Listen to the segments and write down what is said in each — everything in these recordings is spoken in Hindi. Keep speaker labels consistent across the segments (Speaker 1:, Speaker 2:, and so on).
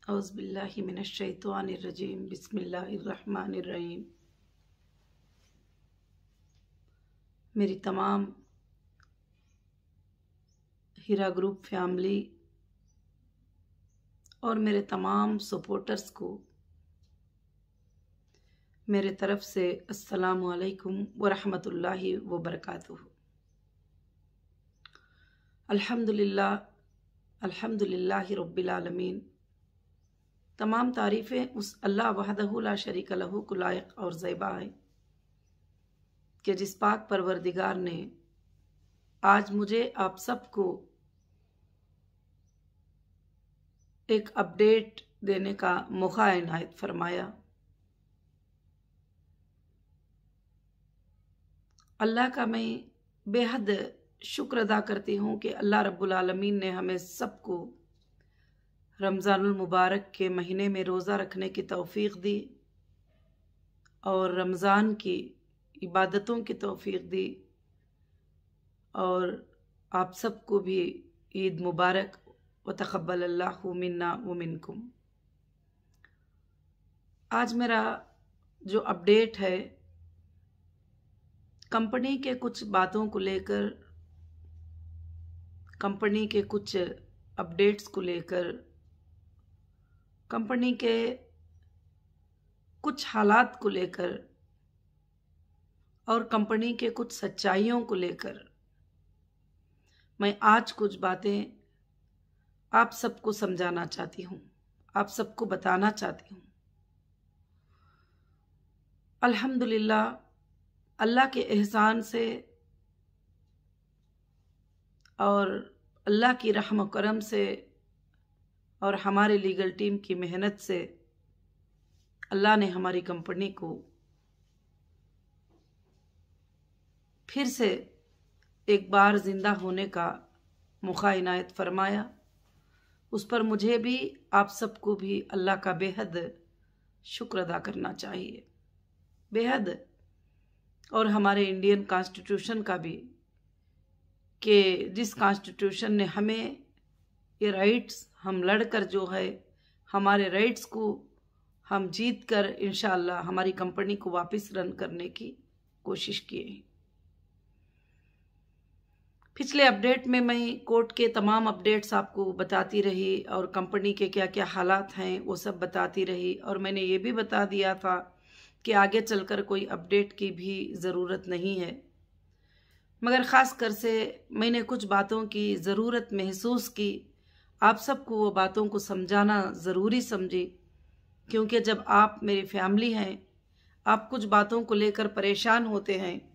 Speaker 1: औज़ुबिल्लाहि मिनश्शैतानिर्रजीम बिस्मिल्लाहिर्रहमानिर्रहीम। मेरी तमाम हीरा ग्रुप फैमिली और मेरे तमाम सपोर्टर्स को मेरे तरफ से अस्सलामु अलैकुम व रहमतुल्लाहि व बरकातुहू। अल्हम्दुलिल्लाहि रब्बिल आलमीन। तमाम तारीफ़ें उस अल्लाह वहदहू ला शरीक लहू को लायक और ज़ैबा है कि जिस पाक परवरदिगार ने आज मुझे आप सबको एक अपडेट देने का मौका इनायत फरमाया। अल्लाह का मैं बेहद शुक्र अदा करती हूँ कि अल्लाह रब्बुल आलमीन ने हमें सबको रमज़ानुल मुबारक के महीने में रोज़ा रखने की तौफ़ीक़ दी और रमज़ान की इबादतों की तौफ़ीक़ दी और आप सबको भी ईद मुबारक व तक़ब्बलल्लाहु मिन्ना व मिनकुम। आज मेरा जो अपडेट है कंपनी के कुछ बातों को लेकर, कंपनी के कुछ अपडेट्स को लेकर, कंपनी के कुछ हालात को लेकर और कंपनी के कुछ सच्चाइयों को लेकर मैं आज कुछ बातें आप सबको समझाना चाहती हूँ, आप सबको बताना चाहती हूँ। अल्हम्दुलिल्लाह, अल्लाह के एहसान से और अल्लाह की रहम करम से और हमारे लीगल टीम की मेहनत से अल्लाह ने हमारी कंपनी को फिर से एक बार ज़िंदा होने का मौका इनायत फरमाया। उस पर मुझे भी आप सबको भी अल्लाह का बेहद शुक्र अदा करना चाहिए, बेहद। और हमारे इंडियन कॉन्स्टिट्यूशन का भी, कि जिस कॉन्स्टिट्यूशन ने हमें ये राइट्स, हम लड़कर जो है हमारे राइट्स को हम जीत कर इंशाअल्लाह हमारी कंपनी को वापस रन करने की कोशिश किए। पिछले अपडेट में मैं कोर्ट के तमाम अपडेट्स आपको बताती रही और कंपनी के क्या क्या हालात हैं वो सब बताती रही, और मैंने ये भी बता दिया था कि आगे चलकर कोई अपडेट की भी ज़रूरत नहीं है, मगर ख़ास कर से मैंने कुछ बातों की ज़रूरत महसूस की, आप सबको वो बातों को समझाना ज़रूरी समझी, क्योंकि जब आप मेरी फैमिली हैं, आप कुछ बातों को लेकर परेशान होते हैं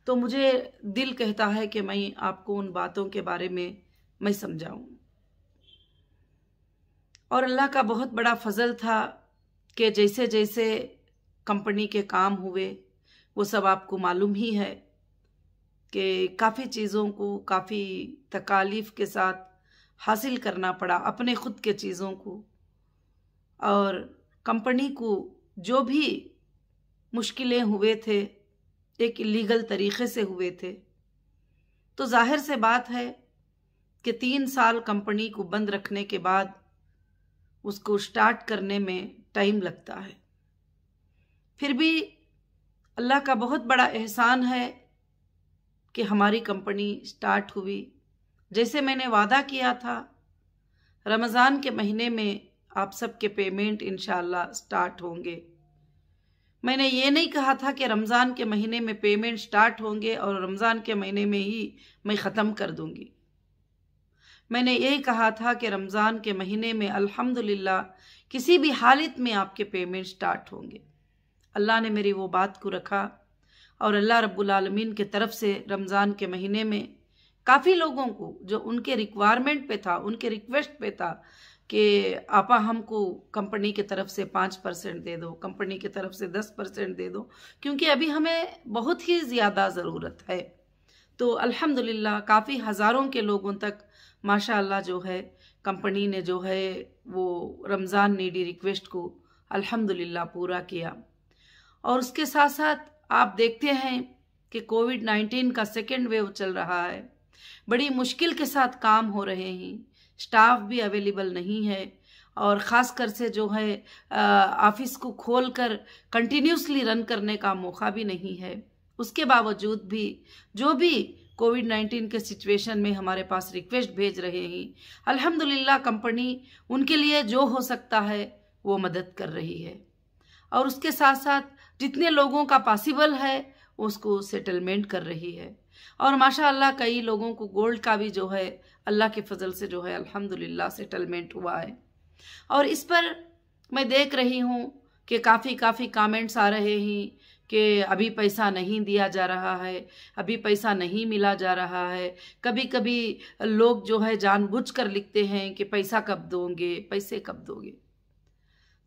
Speaker 1: तो मुझे दिल कहता है कि मैं आपको उन बातों के बारे में मैं समझाऊं। और अल्लाह का बहुत बड़ा फजल था कि जैसे जैसे कंपनी के काम हुए वो सब आपको मालूम ही है कि काफ़ी चीज़ों को काफ़ी तकालीफ के साथ हासिल करना पड़ा, अपने खुद के चीज़ों को, और कंपनी को जो भी मुश्किलें हुए थे एक इलीगल तरीक़े से हुए थे। तो जाहिर से बात है कि 3 साल कंपनी को बंद रखने के बाद उसको स्टार्ट करने में टाइम लगता है। फिर भी अल्लाह का बहुत बड़ा एहसान है कि हमारी कंपनी स्टार्ट हुई। जैसे मैंने वादा किया था, रमज़ान के महीने में आप सबके पेमेंट इंशाअल्लाह स्टार्ट होंगे। मैंने ये नहीं कहा था कि रमज़ान के महीने में पेमेंट स्टार्ट होंगे और रमज़ान के महीने में ही मैं ख़त्म कर दूंगी। मैंने यही कहा था कि रमज़ान के महीने में अल्हम्दुलिल्लाह किसी भी हालत में आपके पेमेंट स्टार्ट होंगे। अल्लाह ने मेरी वो बात को रखा और अल्लाह रब्बुल आलमीन के तरफ से रमज़ान के महीने में काफ़ी लोगों को जो उनके रिक्वायरमेंट पे था, उनके रिक्वेस्ट पे था कि आपा हमको कंपनी की तरफ से 5% दे दो, कंपनी की तरफ से 10% दे दो, क्योंकि अभी हमें बहुत ही ज़्यादा ज़रूरत है। तो अल्हम्दुलिल्लाह काफ़ी हज़ारों के लोगों तक माशाअल्लाह जो है कंपनी ने जो है वो रमज़ान नीडी रिक्वेस्ट को अल्हम्दुलिल्लाह पूरा किया। और उसके साथ साथ आप देखते हैं कि कोविड-19 का सेकेंड वेव चल रहा है, बड़ी मुश्किल के साथ काम हो रहे हैं, स्टाफ भी अवेलेबल नहीं है और ख़ास कर से जो है ऑफिस को खोलकर कंटिन्यूसली रन करने का मौका भी नहीं है। उसके बावजूद भी जो भी कोविड-19 के सिचुएशन में हमारे पास रिक्वेस्ट भेज रहे हैं, अल्हम्दुलिल्लाह कंपनी उनके लिए जो हो सकता है वो मदद कर रही है और उसके साथ साथ जितने लोगों का पॉसिबल है उसको सेटलमेंट कर रही है। और माशाअल्लाह कई लोगों को गोल्ड का भी जो है अल्लाह के फजल से जो है अल्हम्दुलिल्लाह सेटलमेंट हुआ है। और इस पर मैं देख रही हूँ कि काफ़ी कमेंट्स आ रहे हैं कि अभी पैसा नहीं दिया जा रहा है, अभी पैसा नहीं मिला जा रहा है। कभी कभी लोग जो है जानबूझकर लिखते हैं कि पैसा कब दोगे, पैसे कब दोगे।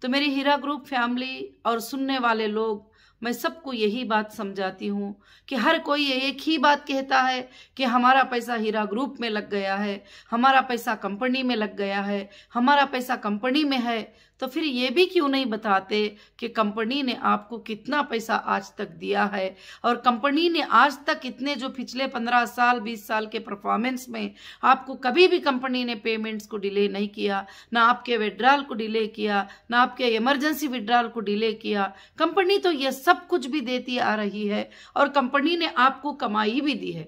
Speaker 1: तो मेरी हीरा ग्रुप फैमिली और सुनने वाले लोग, मैं सबको यही बात समझाती हूँ कि हर कोई एक ही बात कहता है कि हमारा पैसा हीरा ग्रुप में लग गया है, हमारा पैसा कंपनी में लग गया है, हमारा पैसा कंपनी में है। तो फिर ये भी क्यों नहीं बताते कि कंपनी ने आपको कितना पैसा आज तक दिया है और कंपनी ने आज तक इतने जो पिछले 15 साल 20 साल के परफॉर्मेंस में आपको कभी भी कंपनी ने पेमेंट्स को डिले नहीं किया, ना आपके विड्रॉल को डिले किया, ना आपके इमरजेंसी विड्रॉल को डिले किया। कंपनी तो ये सब कुछ भी देती आ रही है और कंपनी ने आपको कमाई भी दी है।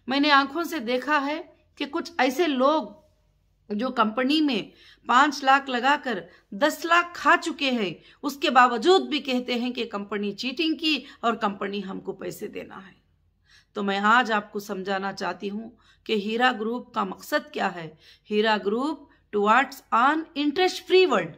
Speaker 1: मैंने आंखों से देखा है कि कुछ ऐसे लोग जो कंपनी में 5 लाख लगाकर 10 लाख खा चुके हैं, उसके बावजूद भी कहते हैं कि कंपनी चीटिंग की और कंपनी हमको पैसे देना है। तो मैं आज आपको समझाना चाहती हूँ कि हीरा ग्रुप का मकसद क्या है। Heera group towards on interest free world.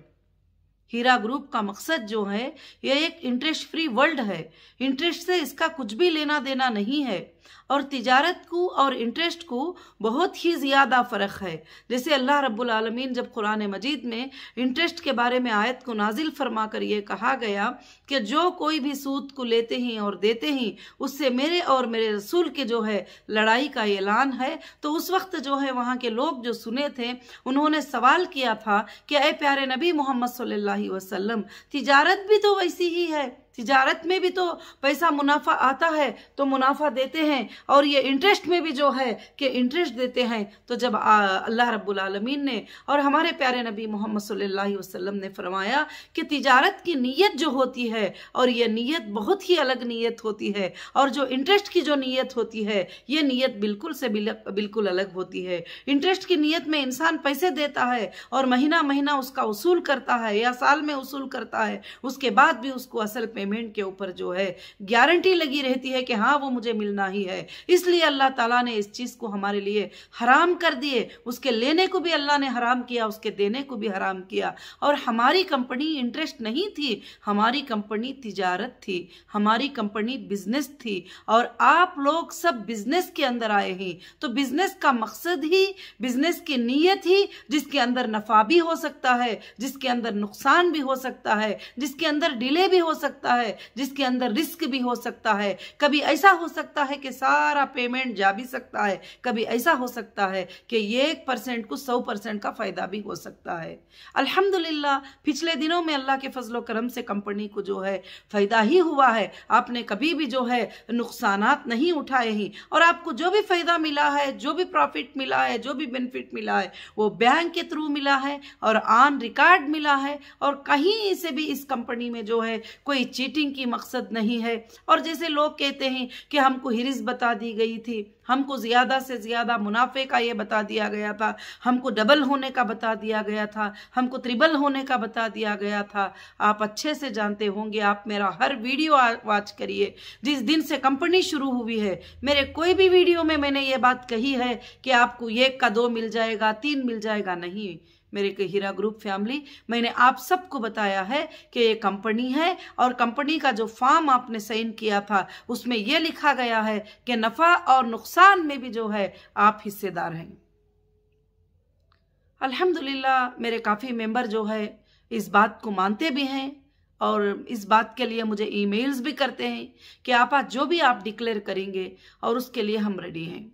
Speaker 1: Heera group का मकसद जो है यह एक इंटरेस्ट फ्री वर्ल्ड है। इंटरेस्ट से इसका कुछ भी लेना देना नहीं है और तिजारत को और इंटरेस्ट को बहुत ही ज़्यादा फ़र्क है। जैसे अल्लाह रब्बुल आलमीन जब कुरान मजीद में इंटरेस्ट के बारे में आयत को नाजिल फरमा कर ये कहा गया कि जो कोई भी सूद को लेते हैं और देते हैं उससे मेरे और मेरे रसूल के जो है लड़ाई का ऐलान है। तो उस वक्त जो है वहाँ के लोग जो सुने थे उन्होंने सवाल किया था कि ऐ प्यारे नबी मोहम्मद सल्लल्लाहु अलैहि वसल्लम, तिजारत भी तो वैसी ही है, तिजारत में भी तो पैसा मुनाफा आता है तो मुनाफा देते हैं और ये इंटरेस्ट में भी जो है कि इंटरेस्ट देते हैं। तो जब अल्लाह रब्बुल आलमीन ने और हमारे प्यारे नबी मोहम्मद सल्लल्लाहु अलैहि वसल्लम ने फरमाया कि तिजारत की नीयत जो होती है और ये नीयत बहुत ही अलग नीयत होती है और जो इंटरेस्ट की जो नीयत होती है ये नीयत बिल्कुल से बिल्कुल अलग होती है। इंटरेस्ट की नीयत में इंसान पैसे देता है और महीना महीना उसका उसूल करता है या साल में उसूल करता है, उसके बाद भी उसको असल पेमेंट के ऊपर जो है गारंटी लगी रहती है कि हाँ वो मुझे मिलना ही है। इसलिए अल्लाह ताला ने इस चीज को हमारे लिए हराम कर दिए। उसके लेने को भी अल्लाह ने हराम किया, उसके देने को भी हराम किया। और हमारी कंपनी इंटरेस्ट नहीं थी, हमारी कंपनी तिजारत थी, हमारी कंपनी बिजनेस थी और आप लोग सब बिजनेस के अंदर आए हैं। तो बिजनेस का मकसद ही, बिजनेस की नीयत ही जिसके अंदर नफा भी हो सकता है, जिसके अंदर नुकसान भी हो सकता है, जिसके अंदर डिले भी हो सकता है, जिसके अंदर रिस्क भी हो सकता है। कभी ऐसा हो सकता है कि सारा पेमेंट जा भी सकता है, कभी ऐसा हो सकता है कि 1% को 100% का फायदा भी हो सकता है। अल्हम्दुलिल्लाह पिछले दिनों में अल्लाह के फजलो करम से कंपनी को जो है फायदा ही हुआ है। आपने कभी भी जो है नुकसानात नहीं उठाए हैं और आपको जो भी फायदा मिला है, जो भी प्रॉफिट मिला है, जो भी बेनिफिट मिला है वो बैंक के थ्रू मिला है और ऑन रिकॉर्ड मिला है और कहीं से भी इस कंपनी में जो है कोई चीटिंग की मकसद नहीं है। और जैसे लोग कहते हैं कि हमको हिरिस बता दी गई थी, हमको ज़्यादा से ज़्यादा मुनाफे का ये बता दिया गया था, हमको डबल होने का बता दिया गया था, हमको ट्रिबल होने का बता दिया गया था। आप अच्छे से जानते होंगे, आप मेरा हर वीडियो वॉच करिए। जिस दिन से कंपनी शुरू हुई है मेरे कोई भी वीडियो में मैंने ये बात कही है कि आपको 1 का 2 मिल जाएगा, 3 मिल जाएगा, नहीं। मेरे हीरा ग्रुप फैमिली, मैंने आप सबको बताया है कि ये कंपनी है और कंपनी का जो फॉर्म आपने साइन किया था उसमें यह लिखा गया है कि नफा और नुकसान में भी जो है आप हिस्सेदार हैं। अल्हम्दुलिल्लाह मेरे काफ़ी मेंबर जो है इस बात को मानते भी हैं और इस बात के लिए मुझे ईमेल्स भी करते हैं कि आप जो भी आप डिक्लेयर करेंगे और उसके लिए हम रेडी हैं।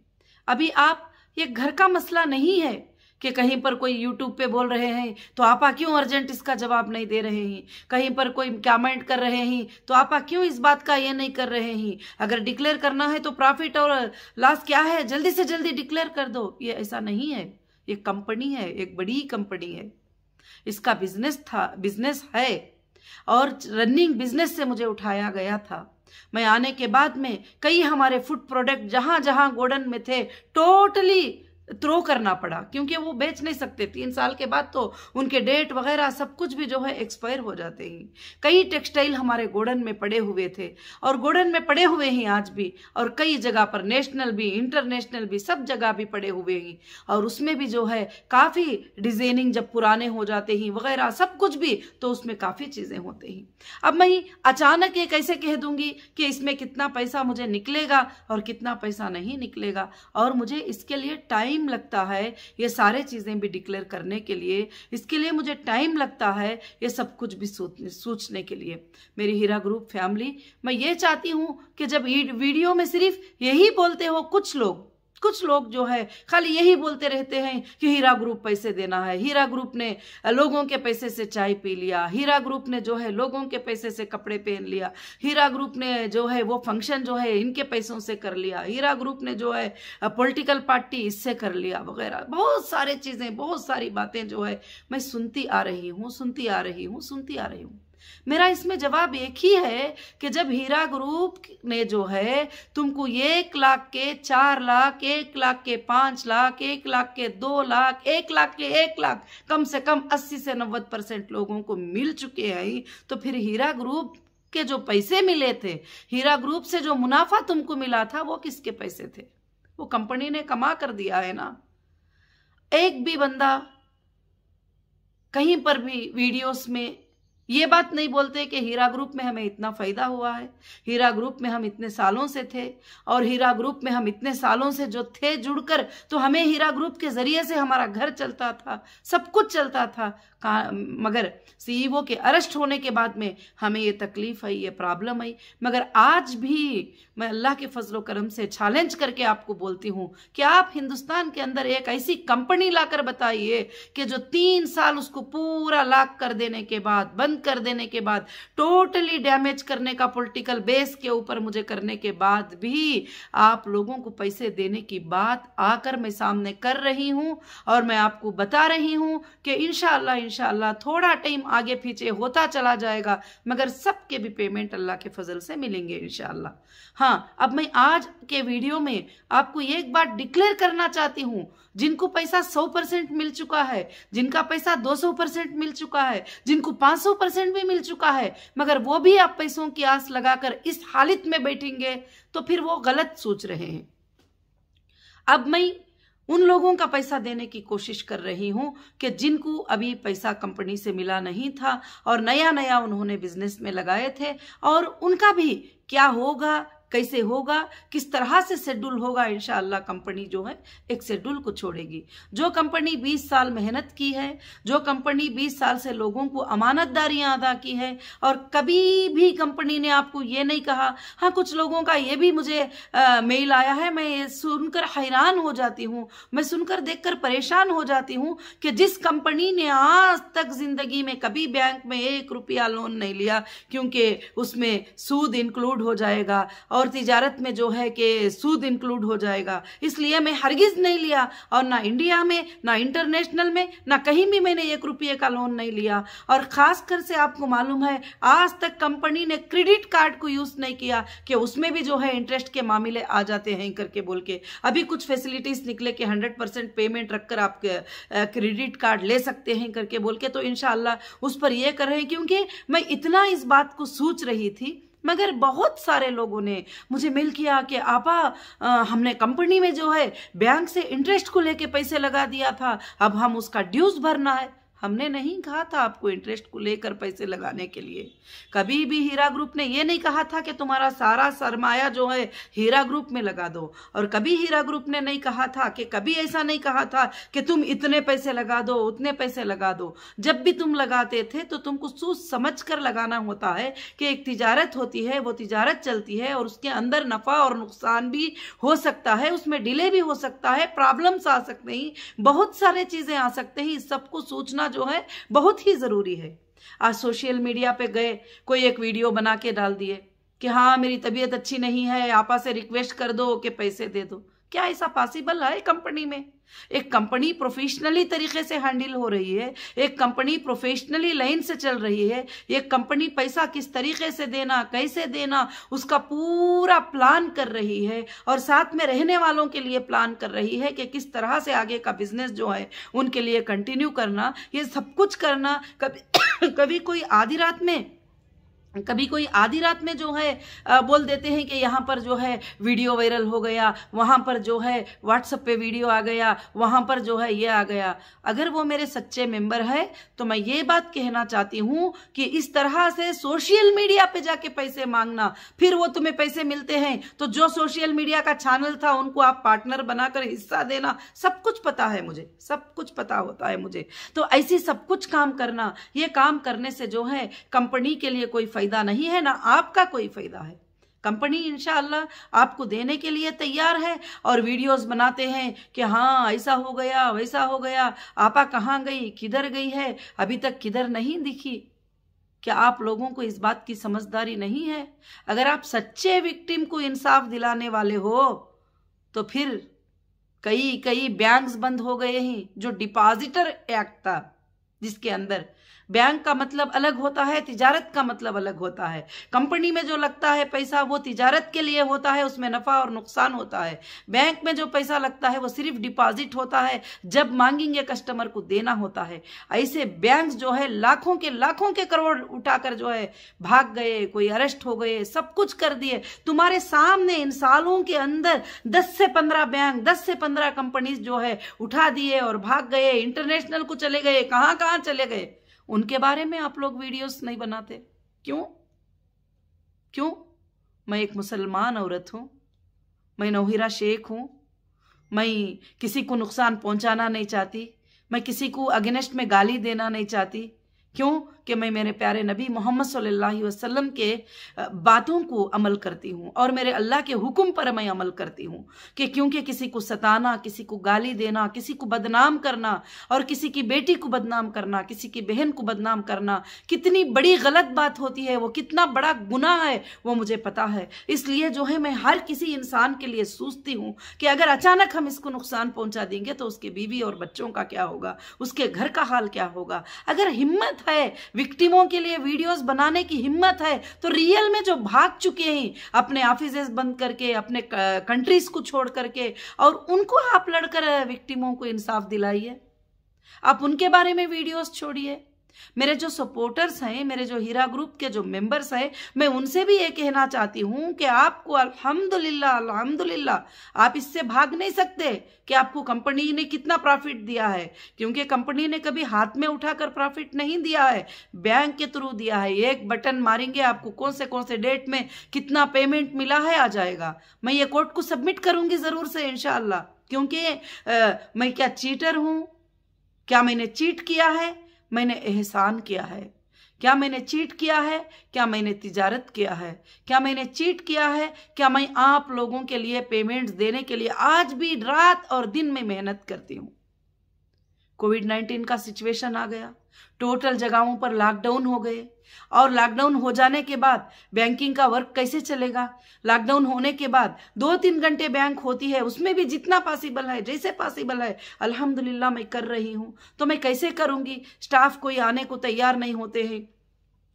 Speaker 1: अभी आप, ये घर का मसला नहीं है कि कहीं पर कोई यूट्यूब पे बोल रहे हैं तो आपा क्यों अर्जेंट इसका जवाब नहीं दे रहे हैं, कहीं पर कोई कमेंट कर रहे हैं तो आपा क्यों इस बात का ये नहीं कर रहे हैं। अगर डिक्लेयर करना है तो प्रॉफिट और लॉस क्या है, जल्दी से जल्दी डिक्लेयर कर दो। ये ऐसा नहीं है, ये कंपनी है, एक बड़ी कंपनी है। इसका बिजनेस है और रनिंग बिजनेस से मुझे उठाया गया था। मैं आने के बाद में कई हमारे फूड प्रोडक्ट जहां जहां गोडाउन में थे टोटली थ्रो करना पड़ा, क्योंकि वो बेच नहीं सकते। 3 साल के बाद तो उनके डेट वगैरह सब कुछ भी जो है एक्सपायर हो जाते हैं। कई टेक्सटाइल हमारे गोडाउन में पड़े हुए थे और गोडाउन में पड़े हुए हैं आज भी, और कई जगह पर नेशनल भी इंटरनेशनल भी सब जगह भी पड़े हुए हैं। और उसमें भी जो है काफ़ी डिजाइनिंग जब पुराने हो जाते हैं वगैरह सब कुछ भी, तो उसमें काफ़ी चीज़ें होती हैं। अब मैं अचानक ये कैसे कह दूंगी कि इसमें कितना पैसा मुझे निकलेगा और कितना पैसा नहीं निकलेगा, और मुझे इसके लिए टाइम लगता है ये सारे चीजें भी डिक्लेयर करने के लिए, इसके लिए मुझे टाइम लगता है ये सब कुछ भी सोचने के लिए। मेरी हीरा ग्रुप फैमिली, मैं ये चाहती हूं कि जब वीडियो में सिर्फ यही बोलते हो कुछ लोग जो है खाली यही बोलते रहते हैं कि हीरा ग्रुप पैसे देना है, हीरा ग्रुप ने लोगों के पैसे से चाय पी लिया, हीरा ग्रुप ने जो है लोगों के पैसे से कपड़े पहन लिया, हीरा ग्रुप ने जो है वो फंक्शन जो है इनके पैसों से कर लिया, हीरा ग्रुप ने जो है पॉलिटिकल पार्टी इससे कर लिया वगैरह, बहुत सारे चीजें, बहुत सारी बातें जो है मैं सुनती आ रही हूँ। मेरा इसमें जवाब एक ही है कि जब हीरा ग्रुप ने जो है तुमको 1 लाख के 4 लाख, 1 लाख के 5 लाख, 1 लाख के 2 लाख, 1 लाख के 1 लाख, कम से कम 80 से 90% लोगों को मिल चुके हैं, तो फिर हीरा ग्रुप के जो पैसे मिले थे, हीरा ग्रुप से जो मुनाफा तुमको मिला था, वो किसके पैसे थे? वो कंपनी ने कमा कर दिया है ना। एक भी बंदा कहीं पर भी वीडियोस में ये बात नहीं बोलते कि हीरा ग्रुप में हमें इतना फायदा हुआ है, हीरा ग्रुप में हम इतने सालों से थे, और हीरा ग्रुप में हम इतने सालों से जो थे जुड़कर, तो हमें हीरा ग्रुप के जरिए से हमारा घर चलता था, सब कुछ चलता था। मगर सीईओ के अरेस्ट होने के बाद में हमें ये तकलीफ आई, ये प्रॉब्लम आई। मगर आज भी मैं अल्लाह के फजलो करम से चैलेंज करके आपको बोलती हूँ कि आप हिंदुस्तान के अंदर एक ऐसी कंपनी लाकर बताइए कि जो 3 साल उसको पूरा लॉक कर देने के बाद, बंद कर देने के बाद, टोटली डैमेज करने का पॉलिटिकल बेस के ऊपर मुझे करने के बाद भी आप लोगों को पैसे देने की बात आकर मैं सामने कर रही हूँ, और मैं आपको बता रही हूँ कि इंशाअल्लाह थोड़ा टाइम आगे पीछे होता चला जाएगा, मगर सबके भी पेमेंट अल्लाह के फजल से मिलेंगे इंशाअल्लाह। हाँ, अब मैं आज के वीडियो में आपको एक बात डिक्लेयर करना चाहती हूँ, जिनको पैसा 100% मिल चुका है, जिनका पैसा 200% मिल चुका है, जिनको 500% भी मिल चुका है, मगर वो भी आप पैसों की आस लगाकर इस हालत में बैठेंगे, तो फिर वो गलत सोच रहे हैं। अब मैं उन लोगों का पैसा देने की कोशिश कर रही हूं कि जिनको अभी पैसा कंपनी से मिला नहीं था और नया नया उन्होंने बिजनेस में लगाए थे, और उनका भी क्या होगा, कैसे होगा, किस तरह से शेड्यूल होगा, इंशाअल्लाह कंपनी जो है एक शेड्यूल को छोड़ेगी। जो कंपनी 20 साल मेहनत की है, जो कंपनी 20 साल से लोगों को अमानतदारियां अदा की है, और कभी भी कंपनी ने आपको ये नहीं कहा। हाँ, कुछ लोगों का ये भी मुझे मेल आया है, मैं ये सुनकर हैरान हो जाती हूँ, मैं सुनकर देखकर परेशान हो जाती हूँ कि जिस कंपनी ने आज तक जिंदगी में कभी बैंक में 1 रुपया लोन नहीं लिया, क्योंकि उसमें सूद इंक्लूड हो जाएगा और तिजारत में जो है कि सूद इंक्लूड हो जाएगा, इसलिए मैं हरगिज नहीं लिया, और ना इंडिया में, ना इंटरनेशनल में, ना कहीं भी मैंने 1 रुपये का लोन नहीं लिया। और खासकर से आपको मालूम है आज तक कंपनी ने क्रेडिट कार्ड को यूज नहीं किया कि उसमें भी जो है इंटरेस्ट के मामले आ जाते हैं करके बोल के। अभी कुछ फैसिलिटीज निकले कि 100% पेमेंट रखकर आप क्रेडिट कार्ड ले सकते हैं करके बोल के, तो इंशाअल्लाह उस पर यह कर रहे हैं, क्योंकि मैं इतना इस बात को सोच रही थी। मगर बहुत सारे लोगों ने मुझे मेल किया कि आपा हमने कंपनी में जो है बैंक से इंटरेस्ट को लेके पैसे लगा दिया था, अब हम उसका ड्यूज भरना है। हमने नहीं कहा था आपको इंटरेस्ट को लेकर पैसे लगाने के लिए। कभी भी हीरा ग्रुप ने यह नहीं कहा था कि तुम्हारा सारा सरमाया जो है हीरा ग्रुप में लगा दो, और कभी हीरा ग्रुप ने नहीं कहा था कि, कभी ऐसा नहीं कहा था कि तुम इतने पैसे लगा दो, उतने पैसे लगा दो। जब भी तुम लगाते थे तो तुमको सोच समझ कर लगाना होता है कि एक तिजारत होती है, वो तिजारत चलती है और उसके अंदर नफा और नुकसान भी हो सकता है, उसमें डिले भी हो सकता है, प्रॉब्लम्स आ सकते हैं, बहुत सारे चीजें आ सकते हैं। इस सबको सोचना जो है बहुत ही जरूरी है। आज सोशल मीडिया पे गए, कोई एक वीडियो बना के डाल दिए कि हाँ मेरी तबीयत अच्छी नहीं है, आपा से रिक्वेस्ट कर दो कि पैसे दे दो। क्या ऐसा पॉसिबल है कंपनी में? एक कंपनी प्रोफेशनली तरीके से हैंडल हो रही है, एक कंपनी प्रोफेशनली लाइन से चल रही है, एक कंपनी पैसा किस तरीके से देना, कैसे देना, उसका पूरा प्लान कर रही है और साथ में रहने वालों के लिए प्लान कर रही है कि किस तरह से आगे का बिजनेस जो है उनके लिए कंटिन्यू करना, ये सब कुछ करना। कभी कोई आधी रात में जो है बोल देते हैं कि यहाँ पर जो है वीडियो वायरल हो गया, वहाँ पर जो है व्हाट्सएप पे वीडियो आ गया, वहाँ पर जो है ये आ गया। अगर वो मेरे सच्चे मेंबर है तो मैं ये बात कहना चाहती हूँ कि इस तरह से सोशल मीडिया पे जाके पैसे मांगना, फिर वो तुम्हें पैसे मिलते हैं तो जो सोशल मीडिया का चैनल था उनको आप पार्टनर बनाकर हिस्सा देना, सब कुछ पता है मुझे, सब कुछ पता होता है मुझे। तो ऐसी सब कुछ काम करना, ये काम करने से जो है कंपनी के लिए कोई फायदा नहीं है, ना आपका कोई फायदा है। कंपनी इंशाअल्लाह आपको देने के लिए तैयार है और वीडियोस बनाते हैं कि हाँ ऐसा हो गया, वैसा हो गया, आपा कहाँ गई, किधर गई है, अभी तक किधर नहीं दिखी। क्या आप लोगों को इस बात की समझदारी नहीं है? अगर आप सच्चे विक्टिम को इंसाफ दिलाने वाले हो तो फिर कई बैंक्स बंद हो गए हैं। जो डिपॉजिटर एक्ट था, जिसके अंदर बैंक का मतलब अलग होता है, तिजारत का मतलब अलग होता है। कंपनी में जो लगता है पैसा वो तिजारत के लिए होता है, उसमें नफा और नुकसान होता है। बैंक में जो पैसा लगता है वो सिर्फ डिपॉजिट होता है, जब मांगेंगे कस्टमर को देना होता है। ऐसे बैंक जो है लाखों के करोड़ उठाकर जो है भाग गए, कोई अरेस्ट हो गए, सब कुछ कर दिए तुम्हारे सामने। इन सालों के अंदर 10 से 15 बैंक, 10 से 15 कंपनीज जो है उठा दिए और भाग गए, इंटरनेशनल को चले गए, कहां चले गए। उनके बारे में आप लोग वीडियोस नहीं बनाते, क्यों? मैं एक मुसलमान औरत हूं, मैं नौहिरा शेख हूं, मैं किसी को नुकसान पहुंचाना नहीं चाहती, मैं किसी को अगेंस्ट में गाली देना नहीं चाहती। क्यों? कि मैं मेरे प्यारे नबी मोहम्मद सल्लल्लाहु अलैहि वसल्लम के बातों को अमल करती हूँ और मेरे अल्लाह के हुक्म पर मैं अमल करती हूँ। कि क्योंकि किसी को सताना, किसी को गाली देना, किसी को बदनाम करना और किसी की बेटी को बदनाम करना, किसी की बहन को बदनाम करना कितनी बड़ी गलत बात होती है, वो कितना बड़ा गुनाह है वो मुझे पता है। इसलिए जो है मैं हर किसी इंसान के लिए सोचती हूँ कि अगर अचानक हम इसको नुकसान पहुंचा देंगे तो उसके बीवी और बच्चों का क्या होगा, उसके घर का हाल क्या होगा। अगर हिम्मत है, विक्टिमों के लिए वीडियोस बनाने की हिम्मत है, तो रियल में जो भाग चुके हैं अपने ऑफिसेस बंद करके, अपने कंट्रीज को छोड़ करके, और उनको आप लड़कर विक्टिमों को इंसाफ दिलाइए। आप उनके बारे में वीडियोस छोड़िए। मेरे जो सपोर्टर्स हैं, मेरे जो हीरा ग्रुप के जो मेंबर्स हैं, मैं उनसे भी ये कहना चाहती हूं कि आपको अल्हम्दुलिल्लाह आप इससे भाग नहीं सकते कि आपको कंपनी ने कितना प्रॉफिट दिया है, क्योंकि कंपनी ने कभी हाथ में उठाकर प्रॉफिट नहीं दिया है, बैंक के थ्रू दिया है। एक बटन मारेंगे आपको कौन से डेट में कितना पेमेंट मिला है आ जाएगा। मैं ये कोर्ट को सबमिट करूंगी जरूर से इंशाअल्लाह, क्योंकि मैं क्या चीटर हूं? क्या मैंने चीट किया है? मैंने एहसान किया है। क्या मैंने चीट किया है? क्या मैंने तिजारत किया है? क्या मैंने चीट किया है? क्या मैं आप लोगों के लिए पेमेंट्स देने के लिए आज भी रात और दिन में मेहनत करती हूं। कोविड-19 का सिचुएशन आ गया, टोटल जगहों पर लॉकडाउन हो गए, और लॉकडाउन हो जाने के बाद बैंकिंग का वर्क कैसे चलेगा? लॉकडाउन होने के बाद 2-3 घंटे बैंक होती है, उसमें भी जितना पॉसिबल है, जैसे पॉसिबल है अल्हम्दुलिल्लाह मैं कर रही हूं। तो मैं कैसे करूंगी? स्टाफ कोई आने को तैयार नहीं होते हैं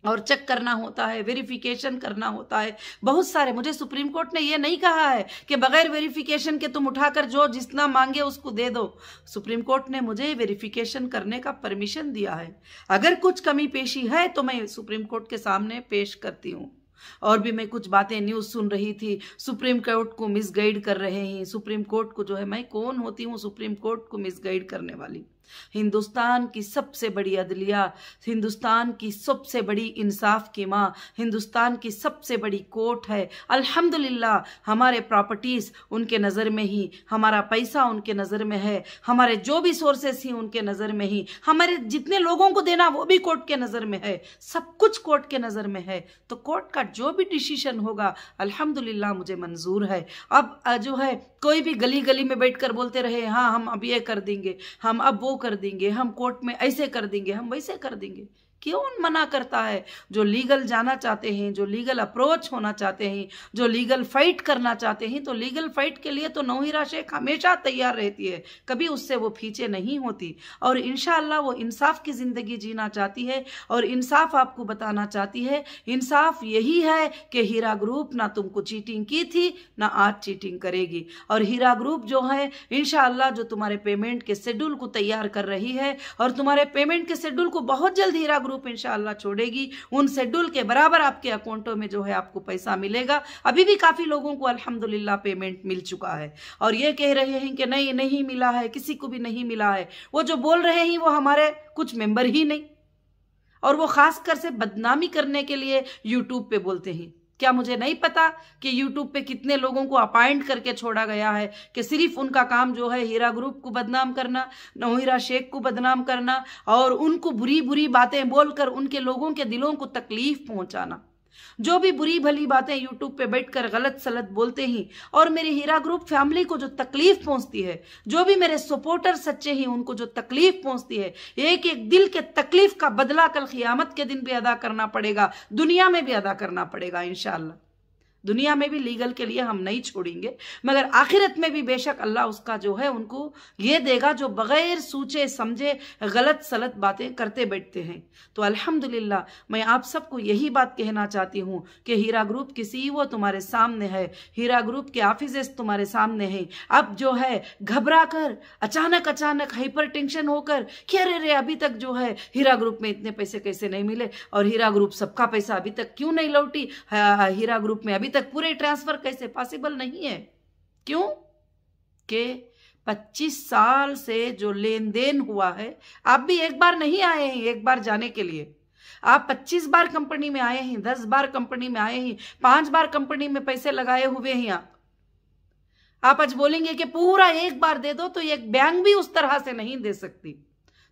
Speaker 1: और चेक करना होता है, वेरिफिकेशन करना होता है, बहुत सारे। मुझे सुप्रीम कोर्ट ने ये नहीं कहा है कि बगैर वेरिफिकेशन के तुम उठाकर जो जितना मांगे उसको दे दो। सुप्रीम कोर्ट ने मुझे वेरिफिकेशन करने का परमिशन दिया है। अगर कुछ कमी पेशी है तो मैं सुप्रीम कोर्ट के सामने पेश करती हूँ। और भी मैं कुछ बातें न्यूज सुन रही थी, सुप्रीम कोर्ट को मिसगाइड कर रहे हैं। सुप्रीम कोर्ट को जो है, मैं कौन होती हूँ सुप्रीम कोर्ट को मिसगाइड करने वाली? हिंदुस्तान की सबसे बड़ी अदलिया, हिंदुस्तान की सबसे बड़ी इंसाफ की माँ, हिंदुस्तान की सबसे बड़ी कोर्ट है। अल्हम्दुलिल्लाह हमारे प्रॉपर्टीज उनके नज़र में ही, हमारा पैसा उनके नज़र में है, हमारे जो भी सोर्सेस ही उनके नज़र में ही, हमारे जितने लोगों को देना वो भी कोर्ट के नज़र में है, सब कुछ कोर्ट के नज़र में है। तो कोर्ट का जो भी डिसीजन होगा अल्हम्दुलिल्लाह मुझे मंजूर है। अब जो है कोई भी गली गली में बैठकर बोलते रहे हाँ हम अब ये कर देंगे, हम अब वो कर देंगे, हम कोर्ट में ऐसे कर देंगे, हम वैसे कर देंगे, कौन मना करता है? जो लीगल जाना चाहते हैं, जो लीगल अप्रोच होना चाहते हैं, जो लीगल फाइट करना चाहते हैं, तो लीगल फाइट के लिए तो नौहिरा शेख हमेशा तैयार रहती है, कभी उससे वो पीछे नहीं होती। और इंशाअल्लाह वो इंसाफ की जिंदगी जीना चाहती है और इंसाफ आपको बताना चाहती है। इंसाफ यही है कि हीरा ग्रुप ना तुमको चीटिंग की थी, ना आज चीटिंग करेगी। और हीरा ग्रुप जो है इंशाअल्लाह जो तुम्हारे पेमेंट के शेड्यूल को तैयार कर रही है और तुम्हारे पेमेंट के शेड्यूल को बहुत जल्द हीरा ग्रुप इंशाअल्लाह छोड़ेगी। उन शेड्यूल के बराबर आपके अकाउंटों में जो है आपको पैसा मिलेगा। अभी भी काफी लोगों को अल्हम्दुलिल्लाह पेमेंट मिल चुका है और ये कह रहे हैं कि नहीं नहीं मिला है, किसी को भी नहीं मिला है। वो जो बोल रहे हैं वो हमारे कुछ मेंबर ही नहीं, और वो खासकर से बदनामी करने के लिए यूट्यूब पे बोलते हैं। क्या मुझे नहीं पता कि यूट्यूब पे कितने लोगों को अपॉइंट करके छोड़ा गया है कि सिर्फ उनका काम जो है हीरा ग्रुप को बदनाम करना, नौहिरा शेख को बदनाम करना और उनको बुरी बुरी बातें बोलकर उनके लोगों के दिलों को तकलीफ पहुंचाना। जो भी बुरी भली बातें यूट्यूब पे बैठकर गलत सलत बोलते हैं और मेरी हीरा ग्रुप फैमिली को जो तकलीफ पहुंचती है, जो भी मेरे सपोर्टर सच्चे हैं उनको जो तकलीफ पहुंचती है, एक एक दिल के तकलीफ का बदला कल क़ियामत के दिन भी अदा करना पड़ेगा, दुनिया में भी अदा करना पड़ेगा इंशाअल्लाह। दुनिया में भी लीगल के लिए हम नहीं छोड़ेंगे, मगर आखिरत में भी बेशक अल्लाह उसका जो है उनको ये देगा जो बगैर सोचे समझे गलत सलत बातें करते बैठते हैं। तो अल्हम्दुलिल्लाह मैं आप सबको यही बात कहना चाहती हूँ कि हीरा ग्रुप की सीईओ तुम्हारे सामने है, हीरा ग्रुप के ऑफिसर्स तुम्हारे सामने हैं। अब जो है घबरा कर अचानक हाइपर टेंशन होकर कि अरे अभी तक जो है हीरा ग्रुप में इतने पैसे कैसे नहीं मिले और हीरा ग्रुप सबका पैसा अभी तक क्यों नहीं लौटी, हीरा ग्रुप में अभी तक पूरे ट्रांसफर कैसे पॉसिबल नहीं है? क्यों कि 25 साल से जो लेन देन हुआ है, आप भी एक बार नहीं आए हैं एक बार जाने के लिए। आप 25 बार कंपनी में आए हैं, 10 बार कंपनी में आए हैं, 5 बार कंपनी में पैसे लगाए हुए हैं। आप आज बोलेंगे कि पूरा एक बार दे दो, तो एक बैंक भी उस तरह से नहीं दे सकती।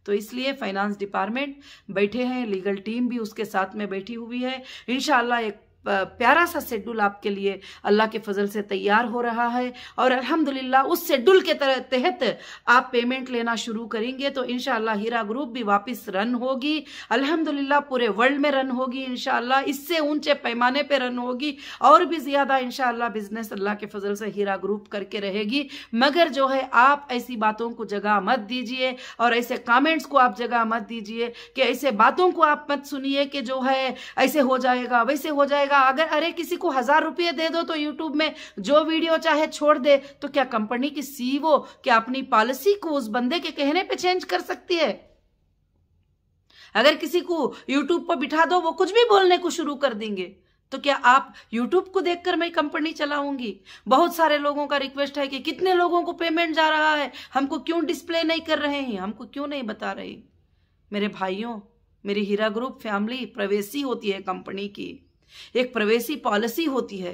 Speaker 1: तो इसलिए फाइनेंस डिपार्टमेंट बैठे हैं, लीगल टीम भी उसके साथ में बैठी हुई है। इंशाअल्लाह एक प्यारा सा शेड्यूल आपके लिए अल्लाह के फजल से तैयार हो रहा है और अल्हम्दुलिल्लाह उस शेड्यूल के तहत आप पेमेंट लेना शुरू करेंगे तो इंशाअल्लाह हीरा ग्रुप भी वापस रन होगी। अल्हम्दुलिल्लाह पूरे वर्ल्ड में रन होगी इंशाअल्लाह, इससे ऊंचे पैमाने पे रन होगी और भी ज्यादा इंशाअल्लाह बिजनेस अल्लाह के फजल से हीरा ग्रुप करके रहेगी। मगर जो है आप ऐसी बातों को जगह मत दीजिए और ऐसे कमेंट्स को आप जगह मत दीजिए कि ऐसे बातों को आप मत सुनिए कि जो है ऐसे हो जाएगा वैसे हो जाएगा। अगर अरे किसी को 1000 रुपये दे दो तो यूट्यूब में जो वीडियो चाहे छोड़ दे, तो क्या कंपनी की सीईओ क्या अपनी पॉलिसी को उस बंदे के कहने पे चेंज कर सकती है? अगर किसी को यूट्यूब पर बिठा दो वो कुछ भी बोलने को शुरू कर देंगे, तो क्या आप यूट्यूब को देखकर मैं कंपनी चलाऊंगी? बहुत सारे लोगों का रिक्वेस्ट है कि कितने लोगों को पेमेंट जा रहा है, हमको क्यों डिस्प्ले नहीं कर रहे हैं, हमको क्यों नहीं बता रहे? मेरे भाइयों, मेरी हीरा ग्रुप फैमिली प्रवेशी होती है, कंपनी की एक प्रवेशी पॉलिसी होती है।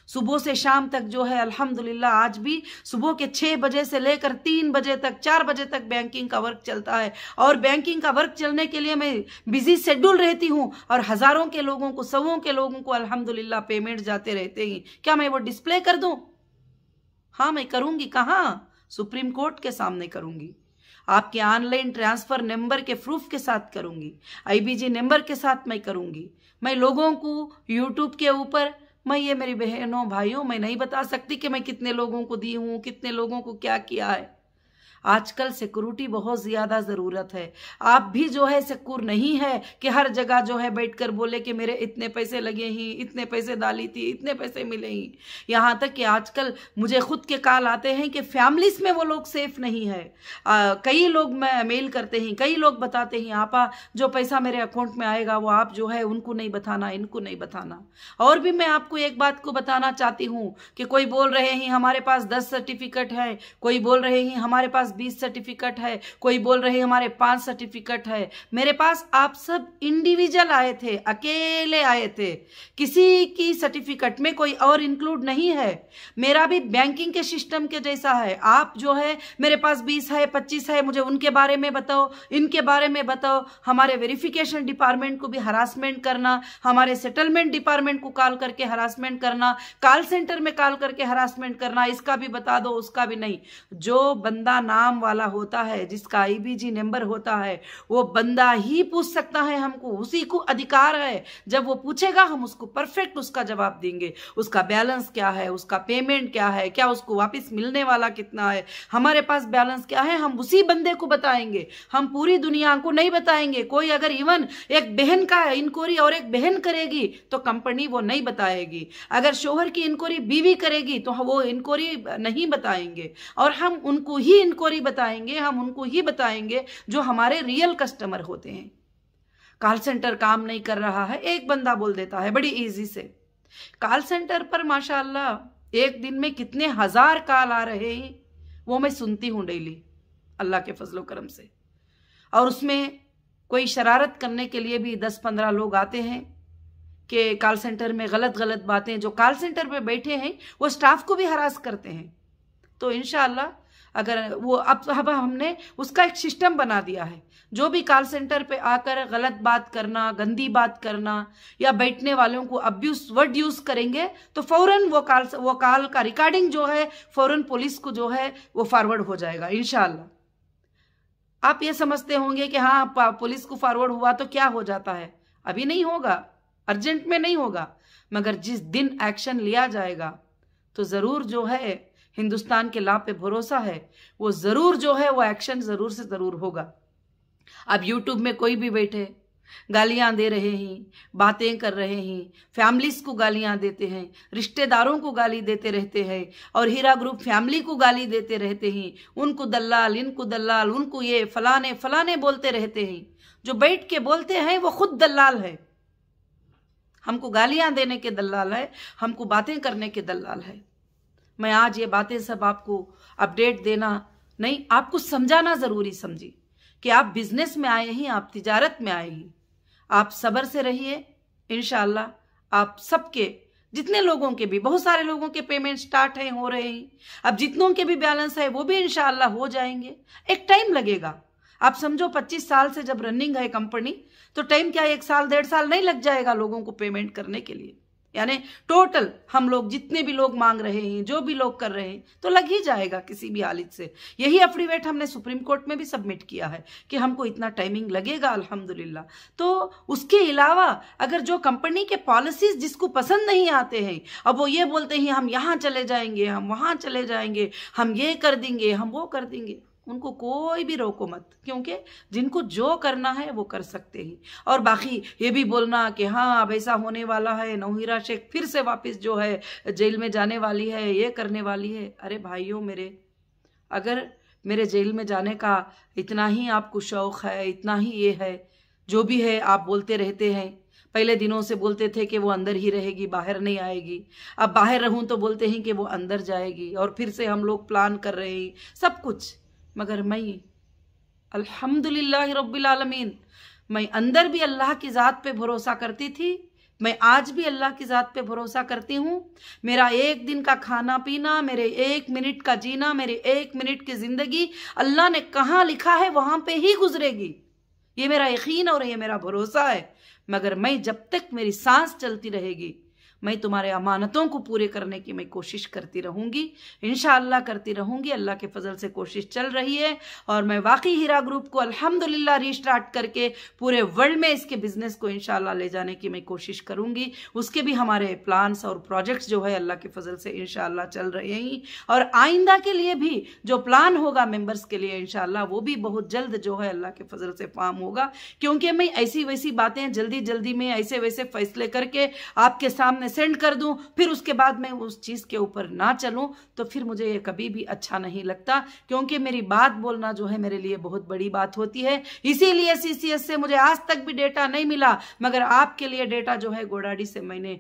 Speaker 1: सुबह से शाम तक जो है अल्हम्दुलिल्लाह आज भी सुबह के 6 बजे से लेकर 3 बजे तक 4 बजे तक बैंकिंग का वर्क चलता है और बैंकिंग का वर्क चलने के लिए मैं बिजी शेड्यूल रहती हूं और हजारों के लोगों को, सौों के लोगों को अल्हम्दुलिल्लाह पेमेंट जाते रहते हैं। क्या मैं वो डिस्प्ले कर दूं? हाँ मैं करूंगी। कहाँ? सुप्रीम कोर्ट के सामने करूंगी, आपके ऑनलाइन ट्रांसफर नंबर के प्रूफ के साथ करूंगी, IBG नंबर के साथ मैं करूंगी। मैं लोगों को यूट्यूब के ऊपर, मैं ये मेरी बहनों भाइयों मैं नहीं बता सकती कि मैं कितने लोगों को दी हूं, कितने लोगों को क्या किया है। आजकल सिक्योरिटी बहुत ज्यादा जरूरत है। आप भी जो है सिक्योर नहीं है कि हर जगह जो है बैठकर बोले कि मेरे इतने पैसे लगे ही, इतने पैसे डाली थी, इतने पैसे मिले ही। यहाँ तक कि आजकल मुझे खुद के कॉल आते हैं कि फैमिलीज में वो लोग सेफ नहीं है। कई लोग मेल करते हैं, कई लोग बताते हैं आपा जो पैसा मेरे अकाउंट में आएगा वो आप जो है उनको नहीं बताना, इनको नहीं बताना। और भी मैं आपको एक बात को बताना चाहती हूँ कि कोई बोल रहे हैं हमारे पास 10 सर्टिफिकेट है, कोई बोल रहे हैं हमारे पास 20 सर्टिफिकेट है, कोई बोल रहे हमारे 5 सर्टिफिकेट है। मेरे पास आप सब इंडिविजुअल आए थे, अकेले आए थे, किसी की सर्टिफिकेट में कोई और इंक्लूड नहीं है। मेरा भी बैंकिंग के सिस्टम के जैसा है। आप जो है मेरे पास 20 है, 25 है, मुझे उनके बारे में बताओ, इनके बारे में बताओ। हमारे वेरिफिकेशन डिपार्टमेंट को भी हरासमेंट करना, हमारे सेटलमेंट डिपार्टमेंट को कॉल करके हरासमेंट करना, कॉल सेंटर में कॉल करके हरासमेंट करना, इसका भी बता दो उसका भी नहीं। जो बंदा ना काम वाला होता है, जिसका आईबीजी नंबर होता है, वो बंदा ही पूछ सकता है हमको, उसी को अधिकार है। जब वो पूछेगा हम उसको परफेक्ट उसका जवाब देंगे। उसका बैलेंस क्या है, उसका पेमेंट क्या है, क्या उसको वापस मिलने वाला कितना है, हमारे पास बैलेंस क्या है, हम उसी बंदे को बताएंगे। हम पूरी दुनिया को नहीं बताएंगे। कोई अगर इवन एक बहन का इंक्वायरी और एक बहन करेगी तो कंपनी वो नहीं बताएगी। अगर शोहर की इंक्वायरी बीवी करेगी तो वो इंक्वायरी नहीं बताएंगे। और हम उनको ही इंक्वायरी बताएंगे, हम उनको ही बताएंगे जो हमारे रियल कस्टमर होते हैं। कॉल सेंटर काम नहीं कर रहा है, एक बंदा बोल देता है बड़ी इजी से। कॉल सेंटर पर माशाल्लाह एक दिन में कितने हजार कॉल आ रहे हैं वो मैं सुनती हूं डेली, अल्लाह के फजलो करम से। और उसमें कोई शरारत करने के लिए भी 10-15 लोग आते हैं कि कॉल सेंटर में गलत गलत बातें, जो कॉल सेंटर पे बैठे हैं वो स्टाफ को भी हरास करते हैं। तो इंशाअल्लाह अगर वो अब हमने उसका एक सिस्टम बना दिया है। जो भी कॉल सेंटर पे आकर गलत बात करना, गंदी बात करना या बैठने वालों को अब्यूज वर्ड यूज करेंगे तो फौरन वो कॉल का रिकॉर्डिंग जो है फौरन पुलिस को जो है वो फॉरवर्ड हो जाएगा इंशाअल्लाह। आप ये समझते होंगे कि हाँ पुलिस को फॉरवर्ड हुआ तो क्या हो जाता है, अभी नहीं होगा, अर्जेंट में नहीं होगा, मगर जिस दिन एक्शन लिया जाएगा तो जरूर जो है हिंदुस्तान के लॉ पे भरोसा है, वो जरूर जो है वो एक्शन जरूर से जरूर होगा। अब यूट्यूब में कोई भी बैठे गालियां दे रहे हैं, बातें कर रहे हैं, फैमिलीज को गालियां देते हैं, रिश्तेदारों को गाली देते रहते हैं और हीरा ग्रुप फैमिली को गाली देते रहते हैं, उनको दल्लाल, इनको दल्लाल, उनको ये फलाने फलाने बोलते रहते हैं। जो बैठ के बोलते हैं वो खुद दल्लाल है, हमको गालियां देने के दल्लाल है, हमको बातें करने के दल्लाल है। मैं आज ये बातें सब आपको अपडेट देना नहीं, आपको समझाना जरूरी समझी कि आप बिजनेस में आए हैं, आप तिजारत में आए हैं, आप सब्र से रहिए। इंशाअल्लाह आप सबके, जितने लोगों के भी, बहुत सारे लोगों के पेमेंट स्टार्ट हैं, हो रहे हैं, अब जितनों के भी बैलेंस है वो भी इंशाअल्लाह हो जाएंगे। एक टाइम लगेगा, आप समझो 25 साल से जब रनिंग है कंपनी तो टाइम क्या 1 साल 1.5 साल नहीं लग जाएगा लोगों को पेमेंट करने के लिए। यानी टोटल हम लोग जितने भी लोग मांग रहे हैं, जो भी लोग कर रहे हैं, तो लग ही जाएगा किसी भी हालत से। यही एफिडेविट हमने सुप्रीम कोर्ट में भी सबमिट किया है कि हमको इतना टाइमिंग लगेगा अल्हम्दुलिल्लाह। तो उसके अलावा अगर जो कंपनी के पॉलिसीज जिसको पसंद नहीं आते हैं, अब वो ये बोलते हैं हम यहाँ चले जाएंगे, हम वहाँ चले जाएंगे, हम ये कर देंगे, हम वो कर देंगे, उनको कोई भी रोको मत, क्योंकि जिनको जो करना है वो कर सकते हैं। और बाकी ये भी बोलना कि हाँ अब ऐसा होने वाला है, नौहीरा शेख फिर से वापस जो है जेल में जाने वाली है, ये करने वाली है। अरे भाइयों मेरे, अगर मेरे जेल में जाने का इतना ही आपको शौक है, इतना ही ये है, जो भी है आप बोलते रहते हैं, पहले दिनों से बोलते थे कि वो अंदर ही रहेगी, बाहर नहीं आएगी, अब बाहर रहूं तो बोलते हैं कि वो अंदर जाएगी, और फिर से हम लोग प्लान कर रहे हैं सब कुछ। मगर मैं अल्हम्दुलिल्लाह रब्बिल आलमीन, मैं अंदर भी अल्लाह की ज़ात पे भरोसा करती थी, मैं आज भी अल्लाह की ज़ात पे भरोसा करती हूँ। मेरा एक दिन का खाना पीना, मेरे 1 मिनट का जीना, मेरे 1 मिनट की ज़िंदगी अल्लाह ने कहाँ लिखा है वहाँ पे ही गुजरेगी, ये मेरा यकीन और ये मेरा भरोसा है। मगर मैं जब तक मेरी सांस चलती रहेगी मैं तुम्हारे अमानतों को पूरे करने की मैं कोशिश करती रहूंगी, इंशाअल्लाह करती रहूंगी। अल्लाह के फजल से कोशिश चल रही है और मैं वाकई हीरा ग्रुप को अल्हम्दुलिल्लाह रीस्टार्ट करके पूरे वर्ल्ड में इसके बिजनेस को इंशाअल्लाह ले जाने की मैं कोशिश करूंगी। उसके भी हमारे प्लान्स और प्रोजेक्ट्स जो है अल्लाह के फजल से इंशाअल्लाह चल रहे हैं, और आइंदा के लिए भी जो प्लान होगा मेंबर्स के लिए इंशाअल्लाह वो भी बहुत जल्द जो है अल्लाह के फजल से फार्म होगा। क्योंकि मैं ऐसी वैसी बातें जल्दी जल्दी में ऐसे वैसे फैसले करके आपके सामने सेंड कर दूं, फिर उसके बाद मैं उस चीज के ऊपर ना चलूं, तो फिर मुझे ये कभी भी अच्छा नहीं लगता। क्योंकि मेरी बात बोलना जो है मेरे लिए बहुत बड़ी बात होती है। इसीलिए सीसीएस से मुझे आज तक भी डेटा नहीं मिला, मगर आपके लिए डेटा जो है गोडाडी से मैंने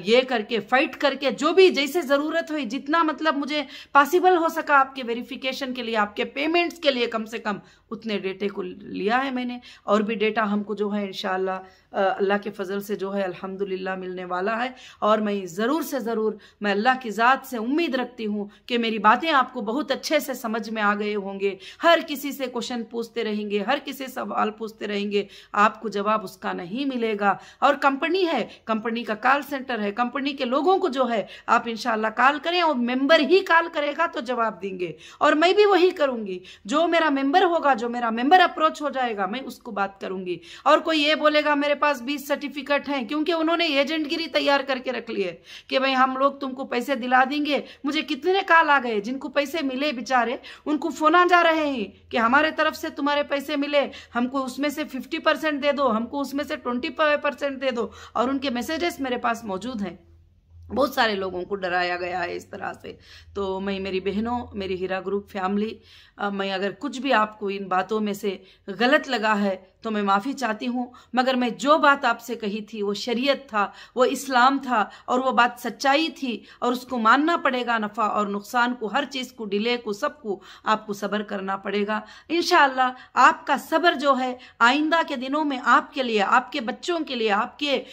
Speaker 1: ये करके फाइट करके जो भी जैसे जरूरत हुई, जितना मतलब मुझे पॉसिबल हो सका आपके वेरिफिकेशन के लिए, आपके पेमेंट्स के लिए कम से कम उतने डेटे को लिया है मैंने। और भी डेटा हमको जो है इंशाअल्लाह अल्लाह के फजल से जो है अल्हम्दुलिल्लाह मिलने वाला है। और मैं ज़रूर से ज़रूर मैं अल्लाह की ज़ात से उम्मीद रखती हूँ कि मेरी बातें आपको बहुत अच्छे से समझ में आ गए होंगे। हर किसी से क्वेश्चन पूछते रहेंगे, हर किसी से सवाल पूछते रहेंगे, आपको जवाब उसका नहीं मिलेगा। और कंपनी है, कंपनी का कॉल सेंटर है, कंपनी के लोगों को जो है आप इंशाल्लाह कॉल करें और मेंबर ही कॉल करेगा तो जवाब देंगे। और मैं भी वही करूंगी, जो मेरा मेंबर होगा, जो मेरा मेंबर अप्रोच हो जाएगा मैं उसको बात करूंगी। और कोई ये बोलेगा मेरे पास 20 सर्टिफिकेट हैं, क्योंकि उन्होंने एजेंटगिरी तैयार करके रख ली है कि भाई हम लोग तुमको पैसे दिला देंगे। मुझे कितने कॉल आ गए, जिनको पैसे मिले बेचारे उनको फोन आ जा रहे हैं कि हमारे तरफ से तुम्हारे पैसे मिले, हमको उसमें से 50% दे दो, हमको उसमें से 25% दे दो। और उनके मैसेजेस मेरे पास मौजूद हैं। बहुत सारे लोगों को डराया गया है इस तरह से। तो मैं, मेरी बहनों, मेरी हीरा ग्रुप फैमिली, मैं अगर कुछ भी आपको इन बातों में से गलत लगा है तो मैं माफ़ी चाहती हूँ। मगर मैं जो बात आपसे कही थी वो शरीयत था, वो इस्लाम था और वो बात सच्चाई थी और उसको मानना पड़ेगा। नफ़ा और नुकसान को, हर चीज़ को, डिले को, सबको आपको सब्र करना पड़ेगा। इंशाअल्लाह आपका सब्र जो है आइंदा के दिनों में आपके लिए, आपके बच्चों के लिए, आपके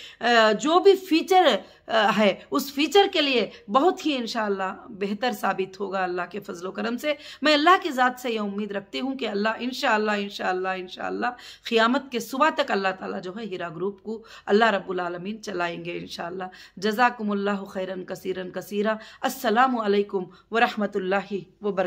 Speaker 1: जो भी फ्यूचर है उस फ्यूचर के लिए बहुत ही इंशाअल्लाह बेहतर साबित होगा अल्लाह के फजलो करम से। मैं अल्लाह की ज़ात से यह उम्मीद रखती हूँ कि अल्लाह इंशाअल्लाह इंशाअल्लाह इंशाअल्लाह क़यामत के सुबह तक अल्लाह ताला जो है हीरा ग्रुप को अल्लाह रब्बुल आलमीन चलाएंगे इंशाअल्लाह। जज़ाकुमुल्लाहु खैरन कसीरन कसीरा। अस्सलामु अलैकुम व रहमतुल्लाहि व बरकातहू।